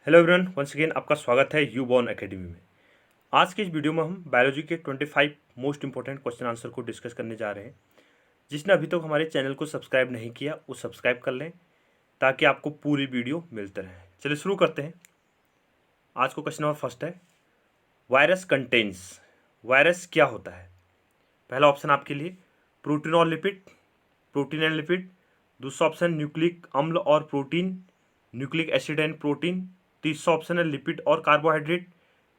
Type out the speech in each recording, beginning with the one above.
Hello everyone, once again आपका स्वागत है यू बॉर्न एकेडमी में। आज के इस वीडियो में हम बायोलॉजी के 25 मोस्ट इंपॉर्टेंट क्वेश्चन आंसर को डिस्कस करने जा रहे हैं। जिसने अभी तक हमारे चैनल को सब्सक्राइब नहीं किया वो सब्सक्राइब कर लें ताकि आपको पूरी वीडियो मिलते रहे। चलिए शुरू करते हैं। आज को क्वेश्चन नंबर फर्स्ट है, वायरस कंटेन्स। वायरस क्या होता है? पहला ऑप्शन आपके लिए प्रोटीन और लिपिड, प्रोटीन एंड लिपिड। दूसरा ऑप्शन न्यूक्लिक अम्ल और protein, nucleic acid and protein. तीसरा ऑप्शन है लिपिड और कार्बोहाइड्रेट,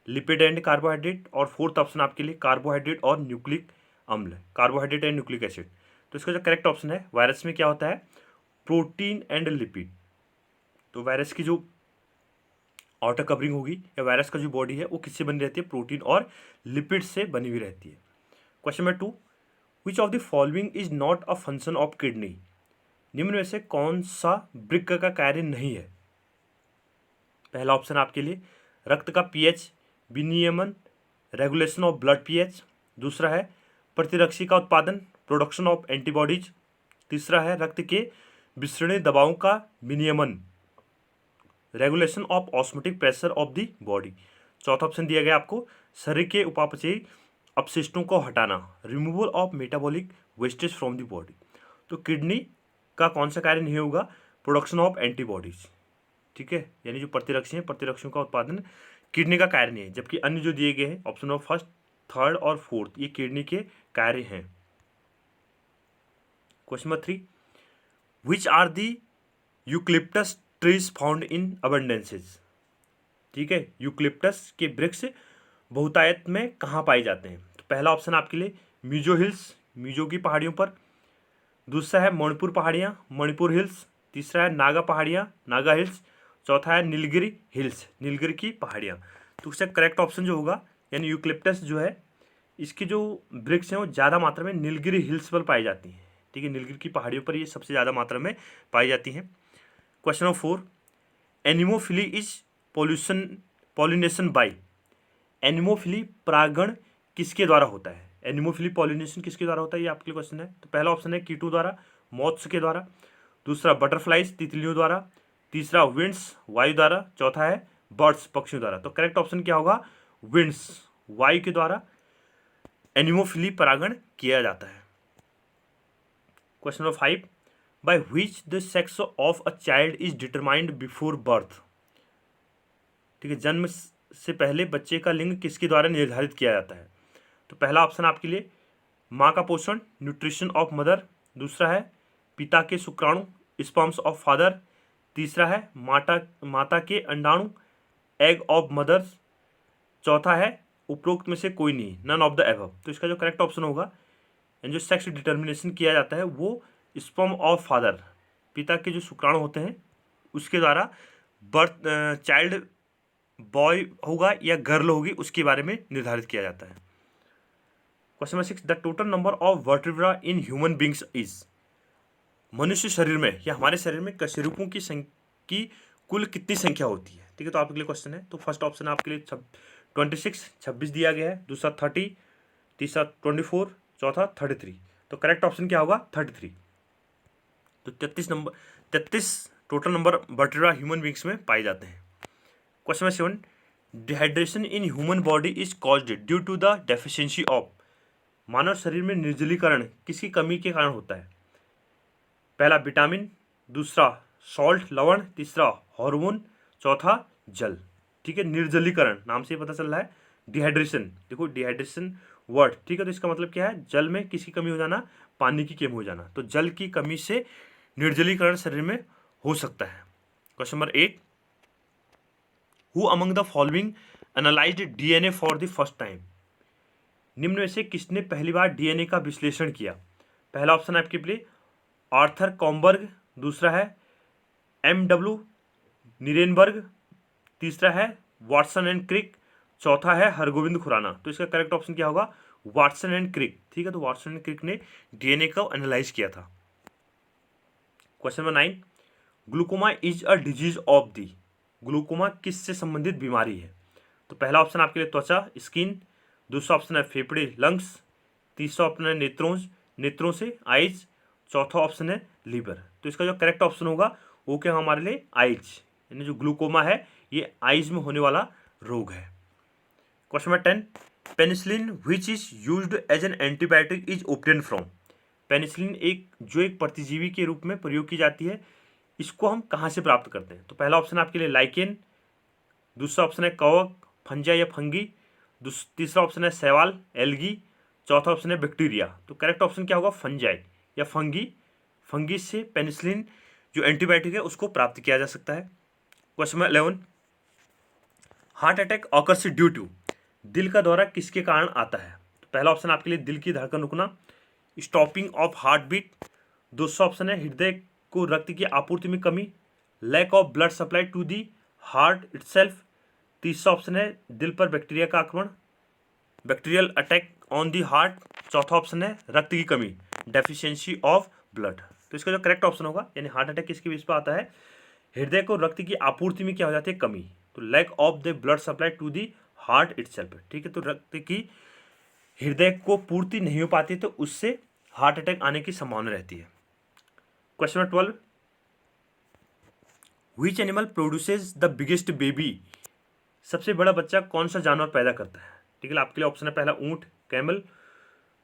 लिपिड एंड कार्बोहाइड्रेट। और फोर्थ ऑप्शन आपके लिए कार्बोहाइड्रेट और न्यूक्लिक अम्ल, कार्बोहाइड्रेट एंड न्यूक्लिक एसिड। तो इसका जो करेक्ट ऑप्शन है, वायरस में क्या होता है? Protein and lipid. तो वायरस की जो आउटर कवरिंग होगी या वायरस का जो बॉडी है वो किससे बनी रहती है? प्रोटीन और लिपिड से बनी हुई रहती है। Question number 2, which of the following is not a function of kidney? निम्न में से कौन सा वृक्क का कार्य नहीं है? पहला ऑप्शन आपके लिए रक्त का पीएच विनियमन, रेगुलेशन ऑफ ब्लड पीएच। दूसरा है प्रतिरक्षी का उत्पादन, प्रोडक्शन ऑफ एंटीबॉडीज। तीसरा है रक्त के विसरणीय दबावों का विनियमन, regulation of osmotic pressure of the body. चौथा ऑप्शन दिया गया आपको शरीर के उपापचयी अपशिष्टों को हटाना, removal of metabolic wastage from the body. तो किडनी का कौन सा कार्य नहीं होगा? Production of antibodies. ठीक है, यानी जो प्रतिरक्षी हैं, प्रतिरक्षियों का उत्पादन किडनी का कार्य नहीं है। जबकि अन्य जो दिए गए हैं ऑप्शन नंबर फर्स्ट, थर्ड और फोर्थ, ये किडनी के कार्य हैं। Question number 3, which are the eucalyptus trees found in abundances? ठीक है, यूक्लिप्टस के वृक्ष बहुतायत में कहाँ पाए जाते हैं? तो पहला ऑप्शन आपके लिए मिजो हिल्स, मिजो की पहाड़ियों पर। दूसरा है मणिपुर पहाड़ियाँ, मणिपुर हिल्स। तीसरा है नागा पहाड़ियाँ, नागा हिल्स। चौथा है नीलगिरी हिल्स, नीलगिरी की पहाड़ियाँ। तो इसका करेक्ट ऑप्शन जो होगा, यानी यूक्लिप्टस जो है इसकी जो वृक्ष हैं वो ज़्यादा मात्रा में नीलगिरी हिल्स पर पाई जाती हैं। ठीक है, नीलगिरी की पहाड़ियों पर ये सबसे ज़्यादा मात्रा में पाई जाती हैं। Question number 4, anemophily is pollination by. Anemophily परागण किसके द्वारा होता है? एनिमोफिली पॉलिनेशन किसके द्वारा होता है, ये आपके लिए क्वेश्चन है। तो पहला ऑप्शन है कीटों द्वारा, मॉथ्स के द्वारा। दूसरा बटरफ्लाइज, तितलियों द्वारा। तीसरा विंड्स, वायु द्वारा। चौथा है बर्ड्स, पक्षियों द्वारा। तो करेक्ट ऑप्शन क्या होगा? विंड्स, वायु के द्वारा एनिमोफिली परागण किया जाता है। Question number 5, by which the sex of a child is determined before birth. ठीक है, जन्म से पहले बच्चे का लिंग किसके द्वारा निर्धारित किया जाता है? तो पहला ऑप्शन आपके लिए माँ का पोषण, न्यूट्रिशन ऑफ मदर। दूसरा है पिता के शुक्राणु, स्पर्म्स ऑफ फादर। तीसरा है माता के अंडाणु, एग ऑफ मदर्स। चौथा है उपरोक्त में से कोई नहीं, नन ऑफ द एबव। तो इसका जो करेक्ट ऑप्शन होगा, जो सेक्स डिटर्मिनेशन किया जाता है वो स्पर्म ऑफ फादर, पिता के जो शुक्राणु होते हैं उसके द्वारा बर्थ चाइल्ड बॉय होगा या गर्ल होगी उसके बारे में निर्धारित किया जाता है। Question number 6, the total number of vertebra in human beings is. मनुष्य शरीर में या हमारे शरीर में कशेरुकों की कुल कितनी संख्या होती है? ठीक है, तो आपके लिए क्वेश्चन है। तो फर्स्ट ऑप्शन आपके लिए 26 दिया गया है। दूसरा 30, तीसरा 24, चौथा 33। तो करेक्ट ऑप्शन क्या होगा? 33। तो 33 total number vertebra human beings में पाए जाते हैं। Question number 7, dehydration in human body is caused due to the deficiency of. मानव शरीर में निर्जलीकरण किसकी कमी के कारण होता है? पहला विटामिन, दूसरा सॉल्ट लवण, तीसरा हार्मोन, चौथा जल। ठीक है, निर्जलीकरण नाम से पता चल रहा है। डिहाइड्रेशन, देखो डिहाइड्रेशन वर्ड, ठीक है, तो इसका मतलब क्या है? जल में किसकी कमी हो जाना? पानी की कमी हो जाना। तो जल की कमी से निर्जलीकरण शरीर में हो सकता है। Question number 8, who among the following analysed DNA for the first time. निम्न में से किसने पहली बार डीएनए का विश्लेषण किया? पहला ऑप्शन है आपके लिए आर्थर कॉम्बर्ग। दूसरा है MW निरेनबर्ग। तीसरा है वाटसन एंड क्रिक। चौथा है हरगोविंद खुराना। तो इसका करेक्ट ऑप्शन क्या होगा? Watson and Crick. ठीक है, तो वाटसन एंड क्रिक ने डीएनए को एनालाइज किया था। Question number 9, glaucoma is a disease of the. Glaucoma किससे संबंधित बीमारी है? तो पहला ऑप्शन आपके लिए त्वचा, स्किन। दूसरा ऑप्शन है फेफड़े, लंग्स। तीसरा ऑप्शन है नेत्रों से, आइज। चौथा ऑप्शन है लीवर। तो इसका जो करेक्ट ऑप्शन होगा वो क्या हमारे लिए? आइज, यानी जो ग्लूकोमा है ये आइज में होने वाला रोग है। Question number 10, penicillin which is used as an antibiotic is obtain from. Penicillin एक प्रतिजीवी के रूप में प्रयोग की जाती है, इसको हम कहाँ से प्राप्त करते हैं? तो पहला ऑप्शन आपके लिए लाइकेन, दूसरा ऑप्शन है कवक, फंजा या फंगी, तीसरा ऑप्शन है शैवाल, एल्गी, चौथा ऑप्शन है बैक्टीरिया। तो करेक्ट ऑप्शन क्या होगा? फंजाई या फंगी। फंगी से पेनिसिलिन जो एंटीबायोटिक है उसको प्राप्त किया जा सकता है। Question number 11, heart attack occurs due to. दिल का दौरा किसके कारण आता है? तो पहला ऑप्शन आपके लिए दिल की धड़कन रुकना, स्टॉपिंग ऑफ हार्ट बीट, दूसरा ऑप्शन है हृदय को रक्त की आपूर्ति में कमी, lack of blood supply to the heart itself, तीसरा ऑप्शन है दिल पर बैक्टीरिया का आक्रमण, bacterial attack on the heart, चौथा ऑप्शन है रक्त की कमी, डेफिशिएंसी ऑफ ब्लड। तो इसका जो करेक्ट ऑप्शन होगा, यानी हार्ट अटैक किसके बेस पर आता है? हृदय को रक्त की आपूर्ति में क्या हो जाती है? कमी। तो lack of the blood supply to the heart itself, ठीक है। तो रक्त की हृदय को पूर्ति नहीं हो पाती तो उससे हार्ट अटैक आने की संभावना रहती है। Question number 12, which animal produces the biggest baby. सबसे बड़ा बच्चा कौन सा जानवर पैदा करता है? ठीक है, आपके लिए ऑप्शन है पहला ऊंट, कैमल,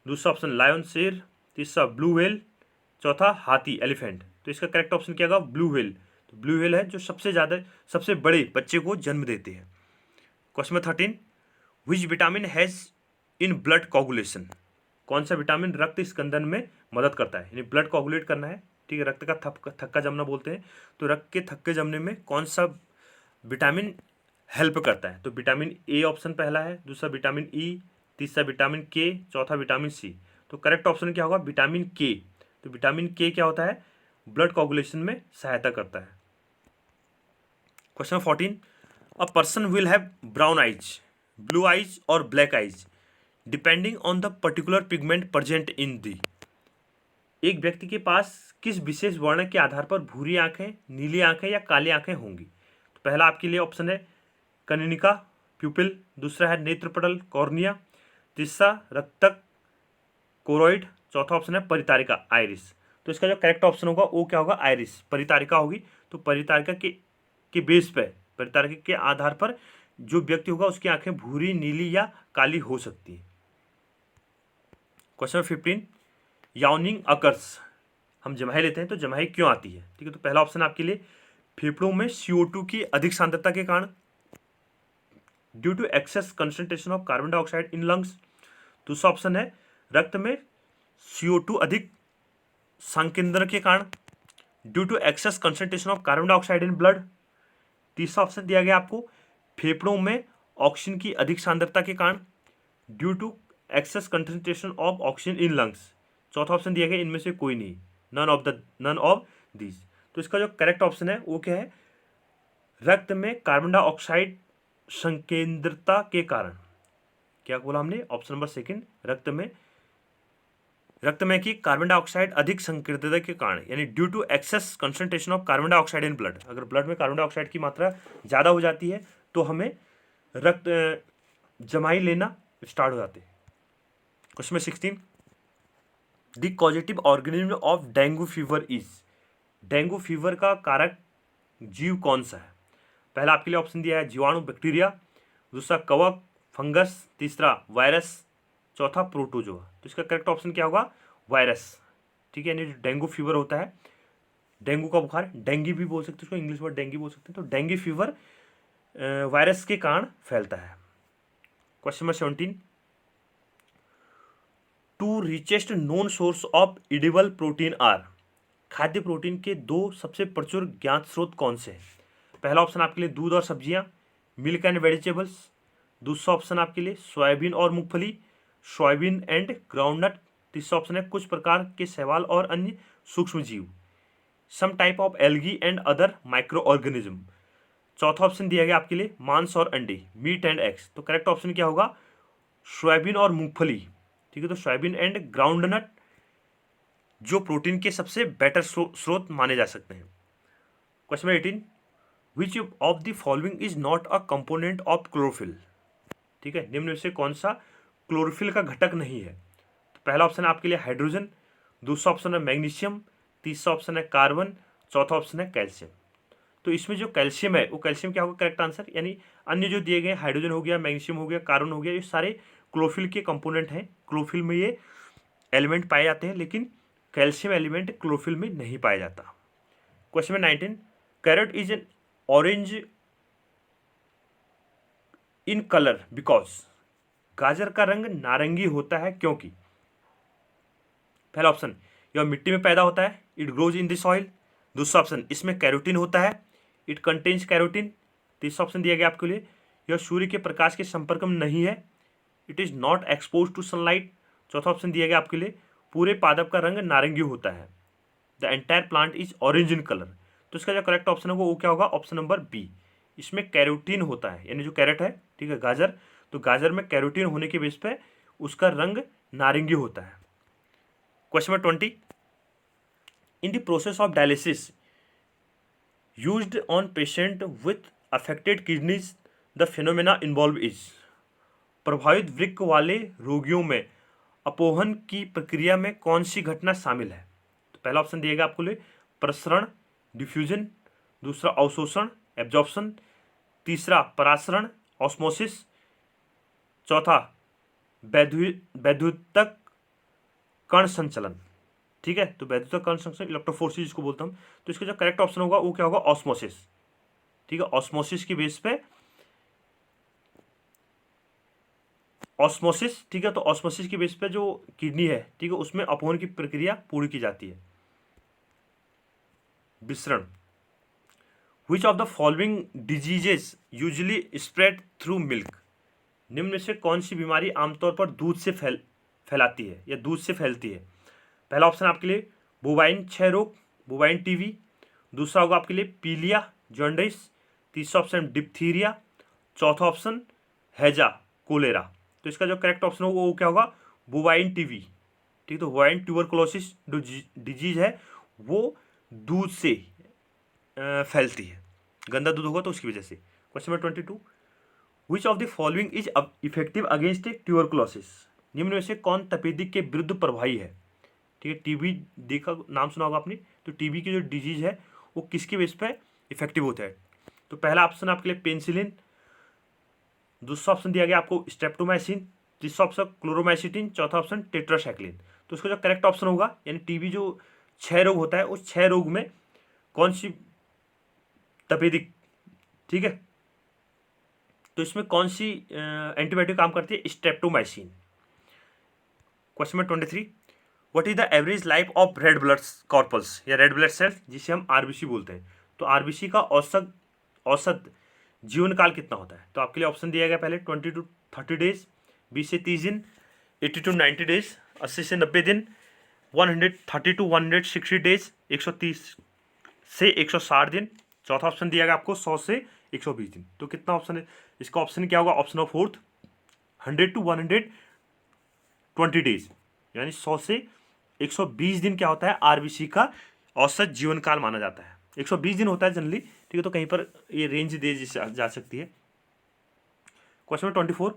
दूसरा ऑप्शन लायन, शेर, तीसरा ब्लू व्हेल, चौथा हाथी, एलिफेंट। तो इसका करेक्ट ऑप्शन क्या होगा? Blue whale. तो ब्लू व्हेल है जो सबसे बड़े बच्चे को जन्म देते हैं। Question number 13, which vitamin has in blood coagulation. कौन सा विटामिन रक्त स्कंदन में मदद करता है? यानी ब्लड कोगुलेट करना है, ठीक है, रक्त का थक्का जमना बोलते हैं। तो रक्त के थक्के जमने में कौन सा विटामिन हेल्प करता है? तो विटामिन ए ऑप्शन पहला है, दूसरा विटामिन ई, तीसरा विटामिन के, चौथा विटामिन सी। तो करेक्ट ऑप्शन क्या होगा? विटामिन के। तो विटामिन के क्या होता है? ब्लड कोगुलेशन में सहायता करता है। Question 14, a person will have brown eyes, blue eyes और black eyes depending on the particular pigment present in the. एक व्यक्ति के पास किस विशेष वर्ण के आधार पर भूरी आंखें, नीली आंखें या काली आंखें होंगी? तो पहला आपके लिए ऑप्शन है कनिनिका, प्यूपिल, दूसरा है नेत्रपटल, कॉर्निया, तीसरा रक्तक, कोरोइड, चौथा ऑप्शन है परितारिका, आइरिस। तो इसका जो करेक्ट ऑप्शन होगा वो क्या होगा? आइरिस, परितारिका होगी। तो परितारिका के बेस पे, परितारिका के आधार पर जो व्यक्ति होगा उसकी आंखें भूरी, नीली या काली हो सकती है। Question 15, yawning occurs. हम जमाई लेते हैं तो जमाई क्यों आती है? ठीक है, तो पहला ऑप्शन आपके लिए फेफड़ों में CO2 की अधिक सांद्रता के कारण, due to excess concentration of carbon dioxide in lungs, दूसरा ऑप्शन है रक्त में CO2 अधिक संकेंद्रण के कारण, due to excess concentration of carbon dioxide in blood, तीसरा ऑप्शन दिया गया आपको फेफड़ों में ऑक्सीजन की अधिक सांद्रता के कारण, due to excess concentration of oxygen in lungs, चौथा ऑप्शन दिया गया इनमें से कोई नहीं, नन ऑफ दीज। तो इसका जो करेक्ट ऑप्शन है वो क्या है? रक्त में कार्बन डाइऑक्साइड संकेंद्रता के कारण। क्या बोला हमने? ऑप्शन नंबर सेकंड, रक्त में की कार्बन डाइऑक्साइड अधिक संकीर्णता के कारण, यानी due to excess concentration of carbon dioxide in blood. अगर ब्लड में कार्बन डाइऑक्साइड की मात्रा ज़्यादा हो जाती है तो हमें रक्त जमाई लेना स्टार्ट हो जाते हैं। Question 16, the causative organism of dengue fever is. Dengue fever का कारक जीव कौन सा है? पहला आपके लिए ऑप्शन दिया है जीवाणु, बैक्टीरिया, दूसरा कवक, फंगस, तीसरा वायरस, चौथा प्रोटोजोआ। तो इसका करेक्ट ऑप्शन क्या होगा? वायरस, ठीक है। यानी जो डेंगू फीवर होता है, डेंगू का बुखार, डेंगी भी बोल सकते हैं उसको, इंग्लिश वर्ड डेंगी बोल सकते हैं। तो डेंगी फीवर वायरस के कारण फैलता है। Question number 17, two richest known source of edible protein are. खाद्य प्रोटीन के दो सबसे प्रचुर ज्ञात स्रोत कौन से हैं? पहला ऑप्शन आपके लिए दूध और सब्जियां, मिल्क एंड वेजिटेबल्स, दूसरा ऑप्शन आपके लिए सोयाबीन और मूंगफली, सोयाबीन एंड ग्राउंडनट, तीसरा ऑप्शन है कुछ प्रकार के शैवाल और अन्य सूक्ष्म जीव, some type of algae and other micro organism, चौथा ऑप्शन दिया गया आपके लिए मांस और अंडे, मीट एंड एग्स। तो करेक्ट ऑप्शन क्या होगा? सोयाबीन और मूंगफली, ठीक है। तो सोयाबीन एंड ग्राउंडनट जो प्रोटीन के सबसे बेटर स्रोत माने जा सकते हैं। Question 18, which of the following is not a component of chlorophyll. ठीक है, निम्न में से कौन सा क्लोरोफिल का घटक नहीं है? तो पहला ऑप्शन है आपके लिए हाइड्रोजन, दूसरा ऑप्शन है मैग्नीशियम, तीसरा ऑप्शन है कार्बन, चौथा ऑप्शन है कैल्शियम। तो इसमें जो कैल्शियम है वो कैल्शियम क्या होगा करेक्ट आंसर, यानी अन्य जो दिए गए हाइड्रोजन हो गया, मैग्नीशियम हो गया, कार्बन हो गया, ये सारे क्लोरोफिल के कंपोनेंट हैं। क्लोरोफिल में ये एलिमेंट पाए जाते हैं, लेकिन कैल्शियम एलिमेंट क्लोरोफिल में नहीं पाया जाता। Question number 19, carrot is an orange in colour because, गाजर का रंग नारंगी होता है क्योंकि। पहला ऑप्शन, यह मिट्टी में पैदा होता है, it grows in the soil. दूसरा ऑप्शन, इसमें कैरोटीन होता है, इट कंटेन्स कैरोटीन। तीसरा ऑप्शन दिया गया आपके लिए, यह सूर्य के प्रकाश के संपर्क में नहीं है, it is not expose to sunlight. चौथा ऑप्शन दिया गया आपके लिए, पूरे पादप का रंग नारंगी होता है, the entire plant is orange in colour. तो इसका जो करेक्ट ऑप्शन होगा वो क्या होगा, ऑप्शन नंबर बी, इसमें कैरोटीन होता है, यानी जो कैरेट है, ठीक है, गाजर, तो गाजर में कैरोटीन होने के बेस पे उसका रंग नारंगी होता है। Question number 20, in the process of dialysis used on patient with affected kidneys the phenomena involve is, प्रभावित वृक्क वाले रोगियों में अपोहन की प्रक्रिया में कौन सी घटना शामिल है। तो पहला ऑप्शन दिएगा आपको लिए प्रसरण डिफ्यूजन, दूसरा अवशोषण एब्जॉर्प्शन, तीसरा परासरण ऑस्मोसिस, चौथा वैद्युतक कण संचलन। ठीक है, तो वैद्युतक कण संचलन इलेक्ट्रोफोरेसिस जिसको बोलते हम। तो इसका जो करेक्ट ऑप्शन होगा वो क्या होगा, ऑस्मोसिस। ठीक है, ऑस्मोसिस की बेस पे ऑस्मोसिस, ठीक है, तो ऑस्मोसिस की बेस पे जो किडनी है, ठीक है, उसमें अपहरण की प्रक्रिया पूरी की जाती है। विसरण, which of the following diseases usually spread through milk, निम्न में से कौन सी बीमारी आमतौर पर दूध से फैलाती है या दूध से फैलती है। पहला ऑप्शन आपके लिए बोवाइन क्षय रोग, बोवाइन टीवी। दूसरा होगा आपके लिए पीलिया जॉन्डिस। तीसरा ऑप्शन डिप्थीरिया। चौथा ऑप्शन हैजा कोलेरा। तो इसका जो करेक्ट ऑप्शन होगा वो क्या होगा, बोवाइन टीवी। ठीक है, तो बोवाइन ट्यूबरकुलोसिस जो डिजीज है वो दूध से फैलती है, गंदा दूध होगा तो उसकी वजह से। Question number 22, which of the following is effective against tuberculosis, निम्न में से कौन तपेदिक के विरुद्ध प्रभावी है। ठीक है, टीबी देखा नाम सुना होगा आपने, तो टीबी की जो डिजीज है वो किसके बेस पे इफेक्टिव होता है। तो पहला ऑप्शन आपके लिए पेनिसिलिन, दूसरा ऑप्शन दिया गया आपको स्ट्रेप्टोमाइसिन, तीसरा ऑप्शन क्लोरोमाइसिटिन, चौथा ऑप्शन टेट्रासाइक्लिन। तो उसका जो करेक्ट ऑप्शन होगा, यानी टीबी जो क्षय रोग होता है उस क्षय रोग में कौन सी तपेदिक, ठीक है, तो इसमें कौन सी एंटीबायोटिक काम करती है, streptomycin. Question number 23, what is the average life of red blood कॉर्पल्स या रेड ब्लड सेल्स जिसे हम आरबीसी बोलते हैं। तो आरबीसी का औसत जीवन काल कितना होता है। तो आपके लिए ऑप्शन दिया गया पहले 20 to 30 डेज, 20 से 30 दिन, 80 to 90 डेज, 80 से 90 दिन, 130 to 160 डेज, 130 से 160 दिन। चौथा ऑप्शन दिया गया आपको 100 से 120 दिन। तो कितना ऑप्शन है इसका, ऑप्शन क्या होगा, option of fourth 100 to 120 days, यानी 100 से 120 दिन क्या होता है आरबीसी का औसत जीवन काल माना जाता है। 120 दिन होता है जनरली, ठीक है, तो कहीं पर ये रेंज दे जा सकती है। Question number 24,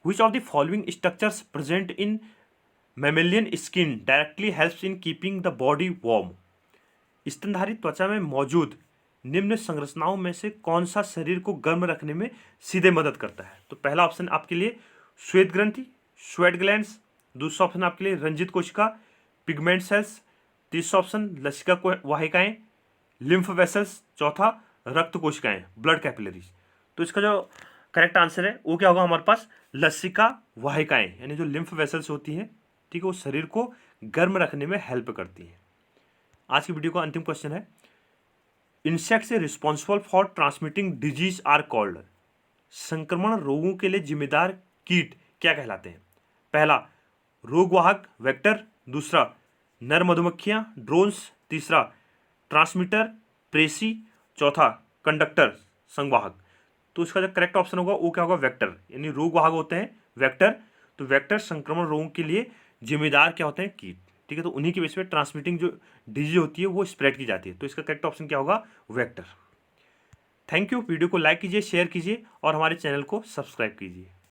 which of the following structures present in mammalian skin directly helps in keeping the body warm, स्तनधारी त्वचा में मौजूद निम्न संरचनाओं में से कौन सा शरीर को गर्म रखने में सीधे मदद करता है। तो पहला ऑप्शन आपके लिए श्वेत ग्रंथि, स्वेट ग्लैंड्स। दूसरा ऑप्शन आपके लिए रंजित कोशिका, पिगमेंट सेल्स। तीसरा ऑप्शन लसिका वाहिकाएं, लिम्फ वेसल्स। चौथा रक्त कोशिकाएं, ब्लड कैपिलरीज। तो इसका जो करेक्ट आंसर है वो क्या होगा हमारे पास, लसिका वाहिकाएं, यानी जो लिम्फ वेसल्स होती हैं, ठीक है, वो शरीर को गर्म रखने में हेल्प करती है। आज की वीडियो का अंतिम क्वेश्चन है, insects responsible for transmitting disease are called, संक्रमण रोगों के लिए जिम्मेदार कीट क्या कहलाते हैं। पहला रोगवाहक वेक्टर, दूसरा नर मधुमक्खियां ड्रोन्स, तीसरा ट्रांसमीटर प्रेसी, चौथा कंडक्टर संवाहक। तो इसका जो करेक्ट ऑप्शन होगा वो क्या होगा, वेक्टर, यानी रोगवाहक होते हैं वेक्टर। तो वेक्टर संक्रमण रोगों के लिए जिम्मेदार क्या होते हैं, कीट। ठीक है, तो उन्हीं के बेस पे ट्रांसमिटिंग जो डिजीज होती है वो स्प्रेड की जाती है। तो इसका करेक्ट ऑप्शन क्या होगा, वेक्टर। थैंक यू, वीडियो को लाइक कीजिए, शेयर कीजिए और हमारे चैनल को सब्सक्राइब कीजिए।